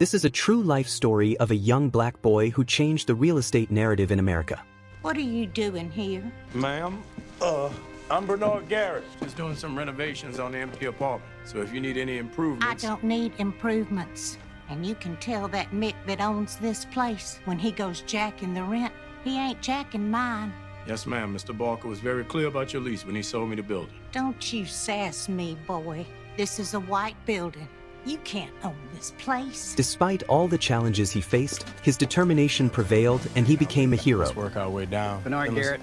This is a true life story of a young black boy who changed the real estate narrative in America. What are you doing here? Ma'am, I'm Bernard Garrett. Just doing some renovations on the empty apartment. So if you need any I improvements... don't need improvements. And you can tell that Mick that owns this place when he goes jacking the rent. He ain't jacking mine. Yes, ma'am. Mr. Barker was very clear about your lease when he sold me the building. Don't you sass me, boy. This is a white building. You can't own this place. Despite all the challenges he faced, his determination prevailed and he became a hero. Let's work our way down. Bernard Garrett.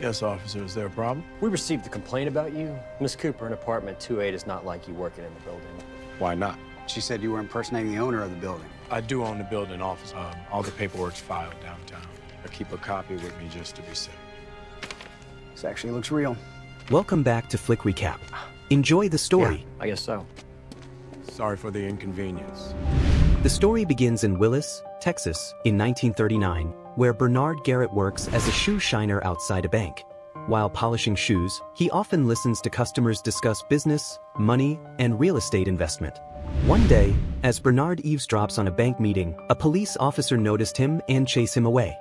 Yes, officer. Is there a problem? We received a complaint about you. Miss Cooper in apartment 28 is not like you working in the building. Why not? She said you were impersonating the owner of the building. I do own the building, officer. All the paperwork's filed downtown. I keep a copy with me just to be safe. This actually looks real. Welcome back to Flick Recap. Enjoy the story. Yeah, I guess so. Sorry for the inconvenience. The story begins in Willis, Texas, in 1939, where Bernard Garrett works as a shoe shiner outside a bank. While polishing shoes, he often listens to customers discuss business, money, and real estate investment. One day, as Bernard eavesdrops on a bank meeting, a police officer noticed him and chased him away.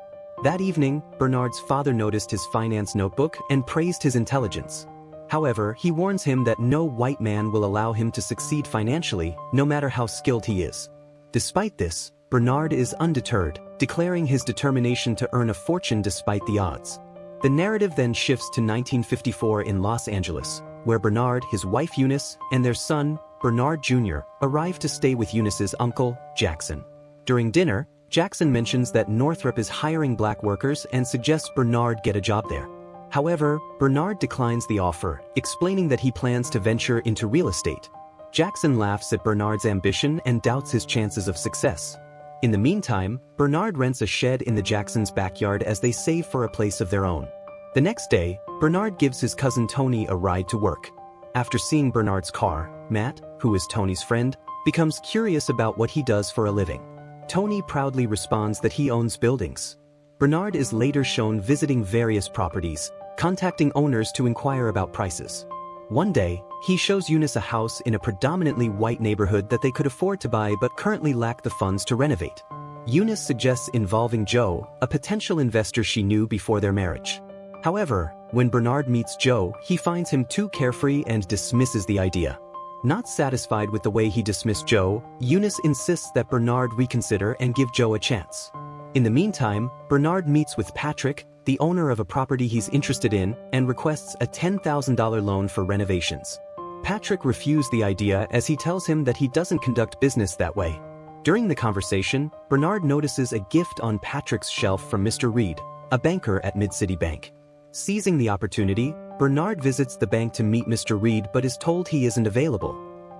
That evening, Bernard's father noticed his finance notebook and praised his intelligence. However, he warns him that no white man will allow him to succeed financially, no matter how skilled he is. Despite this, Bernard is undeterred, declaring his determination to earn a fortune despite the odds. The narrative then shifts to 1954 in Los Angeles, where Bernard, his wife Eunice, and their son, Bernard Jr., arrive to stay with Eunice's uncle, Jackson. During dinner, Jackson mentions that Northrop is hiring black workers and suggests Bernard get a job there. However, Bernard declines the offer, explaining that he plans to venture into real estate. Jackson laughs at Bernard's ambition and doubts his chances of success. In the meantime, Bernard rents a shed in the Jacksons' backyard as they save for a place of their own. The next day, Bernard gives his cousin Tony a ride to work. After seeing Bernard's car, Matt, who is Tony's friend, becomes curious about what he does for a living. Tony proudly responds that he owns buildings. Bernard is later shown visiting various properties, contacting owners to inquire about prices. One day, he shows Eunice a house in a predominantly white neighborhood that they could afford to buy but currently lack the funds to renovate. Eunice suggests involving Joe, a potential investor she knew before their marriage. However, when Bernard meets Joe, he finds him too carefree and dismisses the idea. Not satisfied with the way he dismissed Joe, Eunice insists that Bernard reconsider and give Joe a chance. In the meantime, Bernard meets with Patrick, the owner of a property he's interested in, and requests a $10,000 loan for renovations. Patrick refused the idea as he tells him that he doesn't conduct business that way. During the conversation, Bernard notices a gift on Patrick's shelf from Mr. Reed, a banker at Mid-City Bank. Seizing the opportunity, Bernard visits the bank to meet Mr. Reed but is told he isn't available.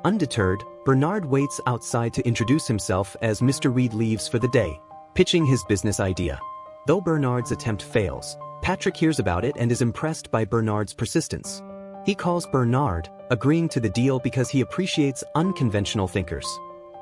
Undeterred, Bernard waits outside to introduce himself as Mr. Reed leaves for the day, pitching his business idea. Though Bernard's attempt fails, Patrick hears about it and is impressed by Bernard's persistence. He calls Bernard, agreeing to the deal because he appreciates unconventional thinkers.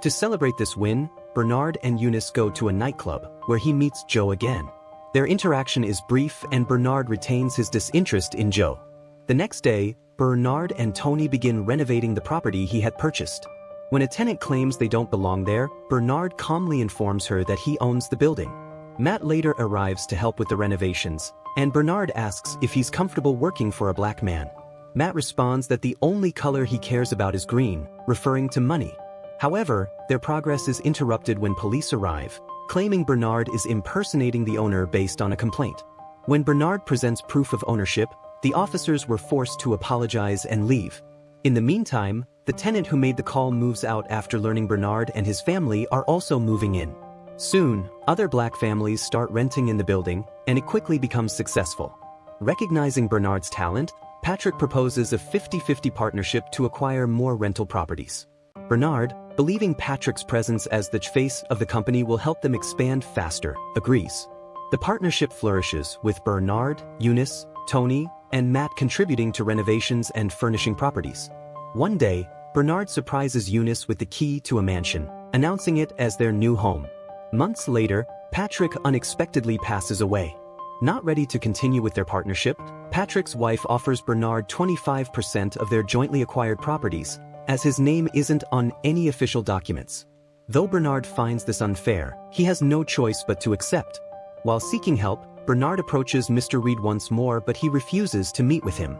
To celebrate this win, Bernard and Eunice go to a nightclub, where he meets Joe again. Their interaction is brief and Bernard retains his disinterest in Joe. The next day, Bernard and Tony begin renovating the property he had purchased. When a tenant claims they don't belong there, Bernard calmly informs her that he owns the building. Matt later arrives to help with the renovations, and Bernard asks if he's comfortable working for a black man. Matt responds that the only color he cares about is green, referring to money. However, their progress is interrupted when police arrive, claiming Bernard is impersonating the owner based on a complaint. When Bernard presents proof of ownership, the officers were forced to apologize and leave. In the meantime, the tenant who made the call moves out after learning Bernard and his family are also moving in. Soon, other black families start renting in the building, and it quickly becomes successful. Recognizing Bernard's talent, Patrick proposes a 50-50 partnership to acquire more rental properties. Bernard, believing Patrick's presence as the face of the company will help them expand faster, agrees. The partnership flourishes, with Bernard, Eunice, Tony, and Matt contributing to renovations and furnishing properties. One day, Bernard surprises Eunice with the key to a mansion, announcing it as their new home. Months later, Patrick unexpectedly passes away. Not ready to continue with their partnership, Patrick's wife offers Bernard 25% of their jointly acquired properties, as his name isn't on any official documents. Though Bernard finds this unfair, he has no choice but to accept. While seeking help, Bernard approaches Mr. Reed once more, but he refuses to meet with him.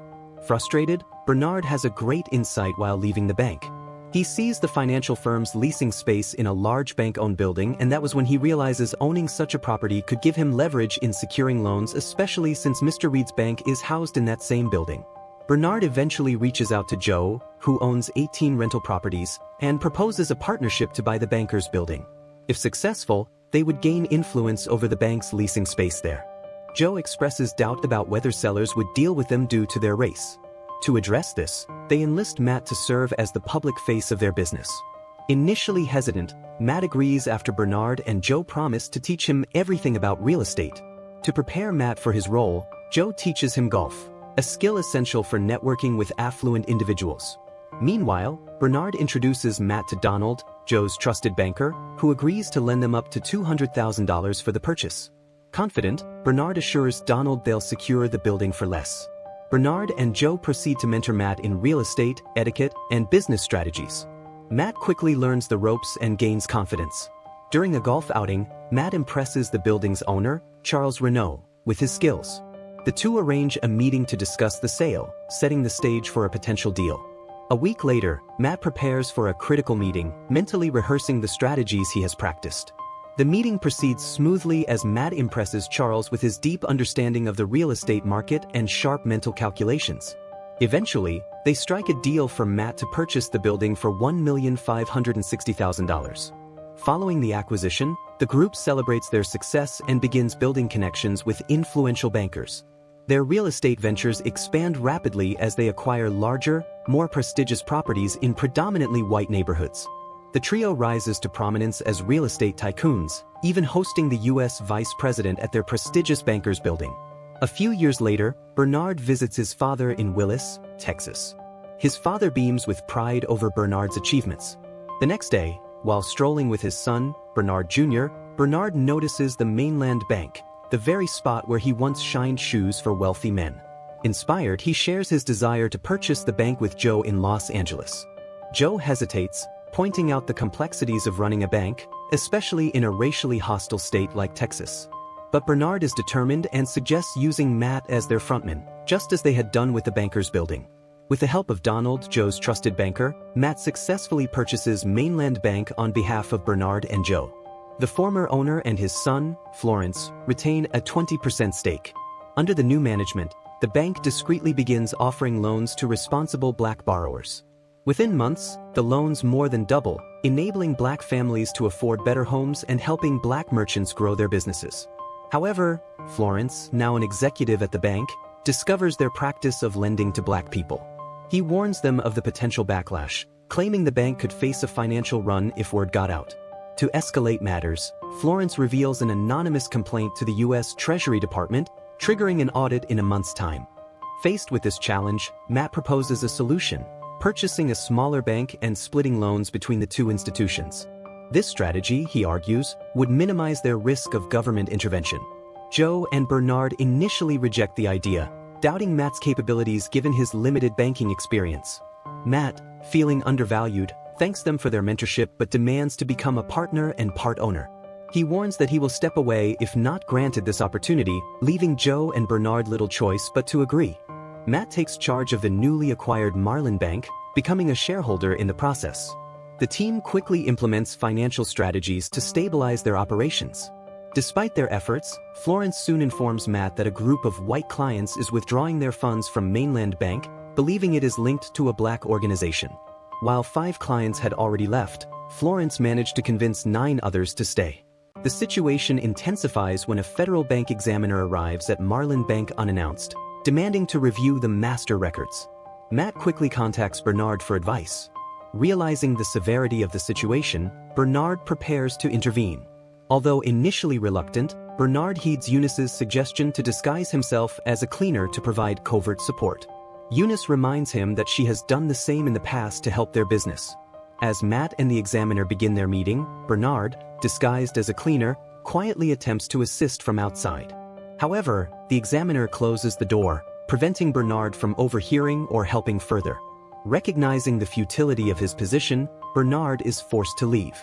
Frustrated, Bernard has a great insight while leaving the bank. He sees the financial firm's leasing space in a large bank-owned building, and that was when he realizes owning such a property could give him leverage in securing loans, especially since Mr. Reed's bank is housed in that same building. Bernard eventually reaches out to Joe, who owns 18 rental properties, and proposes a partnership to buy the banker's building. If successful, they would gain influence over the bank's leasing space there. Joe expresses doubt about whether sellers would deal with them due to their race. To address this, they enlist Matt to serve as the public face of their business. Initially hesitant, Matt agrees after Bernard and Joe promise to teach him everything about real estate. To prepare Matt for his role, Joe teaches him golf, a skill essential for networking with affluent individuals. Meanwhile, Bernard introduces Matt to Donald, Joe's trusted banker, who agrees to lend them up to $200,000 for the purchase. Confident, Bernard assures Donald they'll secure the building for less. Bernard and Joe proceed to mentor Matt in real estate, etiquette, and business strategies. Matt quickly learns the ropes and gains confidence. During a golf outing, Matt impresses the building's owner, Charles Renault, with his skills. The two arrange a meeting to discuss the sale, setting the stage for a potential deal. A week later, Matt prepares for a critical meeting, mentally rehearsing the strategies he has practiced. The meeting proceeds smoothly as Matt impresses Charles with his deep understanding of the real estate market and sharp mental calculations. Eventually, they strike a deal for Matt to purchase the building for $1,560,000. Following the acquisition, the group celebrates their success and begins building connections with influential bankers. Their real estate ventures expand rapidly as they acquire larger, more prestigious properties in predominantly white neighborhoods. The trio rises to prominence as real estate tycoons, even hosting the U.S. vice president at their prestigious banker's building. A few years later, Bernard visits his father in Willis, Texas. His father beams with pride over Bernard's achievements. The next day, while strolling with his son, Bernard Jr., Bernard notices the Mainland Bank, the very spot where he once shined shoes for wealthy men. Inspired, he shares his desire to purchase the bank with Joe in Los Angeles. Joe hesitates, pointing out the complexities of running a bank, especially in a racially hostile state like Texas. But Bernard is determined and suggests using Matt as their frontman, just as they had done with the banker's building. With the help of Donald, Joe's trusted banker, Matt successfully purchases Mainland Bank on behalf of Bernard and Joe. The former owner and his son, Florence, retain a 20% stake. Under the new management, the bank discreetly begins offering loans to responsible black borrowers. Within months, the loans more than double, enabling black families to afford better homes and helping black merchants grow their businesses. However, Florence, now an executive at the bank, discovers their practice of lending to black people. He warns them of the potential backlash, claiming the bank could face a financial run if word got out. To escalate matters, Florence reveals an anonymous complaint to the U.S. Treasury Department, triggering an audit in a month's time. Faced with this challenge, Matt proposes a solution: purchasing a smaller bank and splitting loans between the two institutions. This strategy, he argues, would minimize their risk of government intervention. Joe and Bernard initially reject the idea, doubting Matt's capabilities given his limited banking experience. Matt, feeling undervalued, thanks them for their mentorship but demands to become a partner and part owner. He warns that he will step away if not granted this opportunity, leaving Joe and Bernard little choice but to agree. Matt takes charge of the newly acquired Marlin Bank, becoming a shareholder in the process. The team quickly implements financial strategies to stabilize their operations. Despite their efforts, Florence soon informs Matt that a group of white clients is withdrawing their funds from Mainland Bank, believing it is linked to a black organization. While 5 clients had already left, Florence managed to convince 9 others to stay. The situation intensifies when a federal bank examiner arrives at Marlin Bank unannounced, demanding to review the master records. Matt quickly contacts Bernard for advice. Realizing the severity of the situation, Bernard prepares to intervene. Although initially reluctant, Bernard heeds Eunice's suggestion to disguise himself as a cleaner to provide covert support. Eunice reminds him that she has done the same in the past to help their business. As Matt and the examiner begin their meeting, Bernard, disguised as a cleaner, quietly attempts to assist from outside. However, the examiner closes the door, preventing Bernard from overhearing or helping further. Recognizing the futility of his position, Bernard is forced to leave.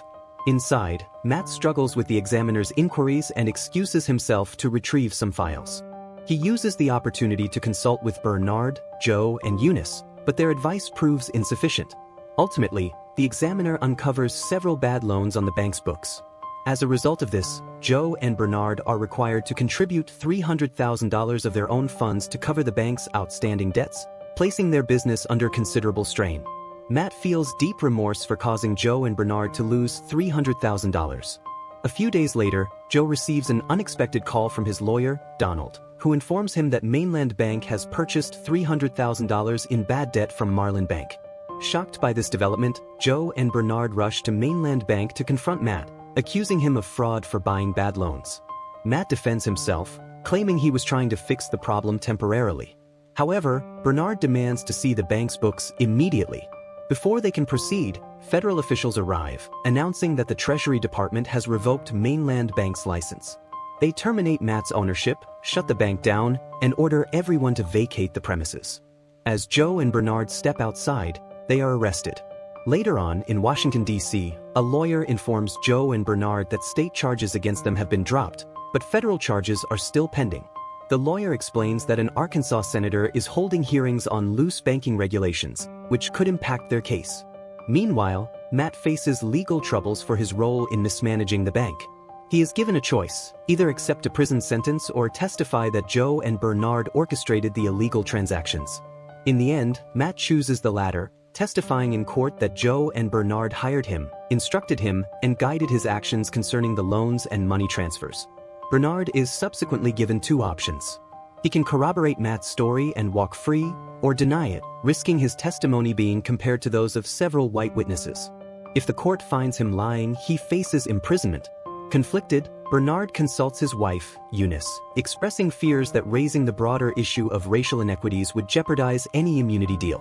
Inside, Matt struggles with the examiner's inquiries and excuses himself to retrieve some files. He uses the opportunity to consult with Bernard, Joe, and Eunice, but their advice proves insufficient. Ultimately, the examiner uncovers several bad loans on the bank's books. As a result of this, Joe and Bernard are required to contribute $300,000 of their own funds to cover the bank's outstanding debts, placing their business under considerable strain. Matt feels deep remorse for causing Joe and Bernard to lose $300,000. A few days later, Joe receives an unexpected call from his lawyer, Donald, who informs him that Mainland Bank has purchased $300,000 in bad debt from Marlin Bank. Shocked by this development, Joe and Bernard rush to Mainland Bank to confront Matt, accusing him of fraud for buying bad loans. Matt defends himself, claiming he was trying to fix the problem temporarily. However, Bernard demands to see the bank's books immediately. Before they can proceed, federal officials arrive, announcing that the Treasury Department has revoked Mainland Bank's license. They terminate Matt's ownership, shut the bank down, and order everyone to vacate the premises. As Joe and Bernard step outside, they are arrested. Later on, in Washington, D.C., a lawyer informs Joe and Bernard that state charges against them have been dropped, but federal charges are still pending. The lawyer explains that an Arkansas senator is holding hearings on loose banking regulations, which could impact their case. Meanwhile, Matt faces legal troubles for his role in mismanaging the bank. He is given a choice: either accept a prison sentence or testify that Joe and Bernard orchestrated the illegal transactions. In the end, Matt chooses the latter, testifying in court that Joe and Bernard hired him, instructed him, and guided his actions concerning the loans and money transfers. Bernard is subsequently given two options. He can corroborate Matt's story and walk free, or deny it, risking his testimony being compared to those of several white witnesses. If the court finds him lying, he faces imprisonment. Conflicted, Bernard consults his wife, Eunice, expressing fears that raising the broader issue of racial inequities would jeopardize any immunity deal.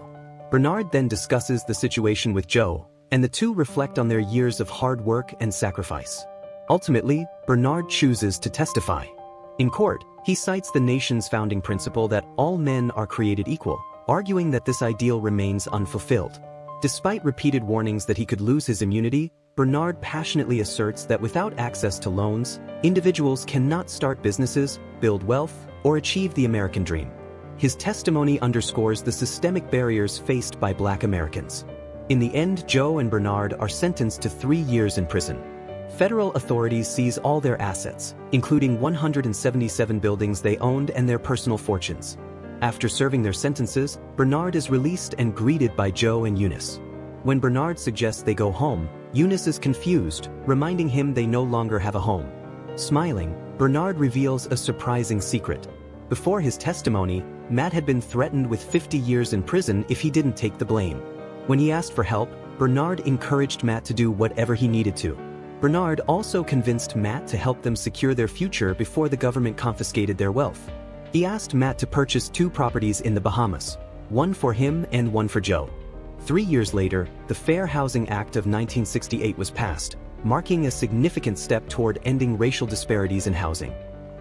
Bernard then discusses the situation with Joe, and the two reflect on their years of hard work and sacrifice. Ultimately, Bernard chooses to testify. In court, he cites the nation's founding principle that all men are created equal, arguing that this ideal remains unfulfilled. Despite repeated warnings that he could lose his immunity, Bernard passionately asserts that without access to loans, individuals cannot start businesses, build wealth, or achieve the American dream. His testimony underscores the systemic barriers faced by Black Americans. In the end, Joe and Bernard are sentenced to 3 years in prison. Federal authorities seize all their assets, including 177 buildings they owned and their personal fortunes. After serving their sentences, Bernard is released and greeted by Joe and Eunice. When Bernard suggests they go home, Eunice is confused, reminding him they no longer have a home. Smiling, Bernard reveals a surprising secret. Before his testimony, Matt had been threatened with 50 years in prison if he didn't take the blame. When he asked for help, Bernard encouraged Matt to do whatever he needed to. Bernard also convinced Matt to help them secure their future before the government confiscated their wealth. He asked Matt to purchase 2 properties in the Bahamas, one for him and one for Joe. 3 years later, the Fair Housing Act of 1968 was passed, marking a significant step toward ending racial disparities in housing.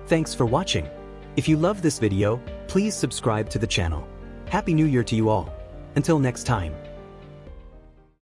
Thanks for watching. If you love this video, please subscribe to the channel. Happy New Year to you all. Until next time.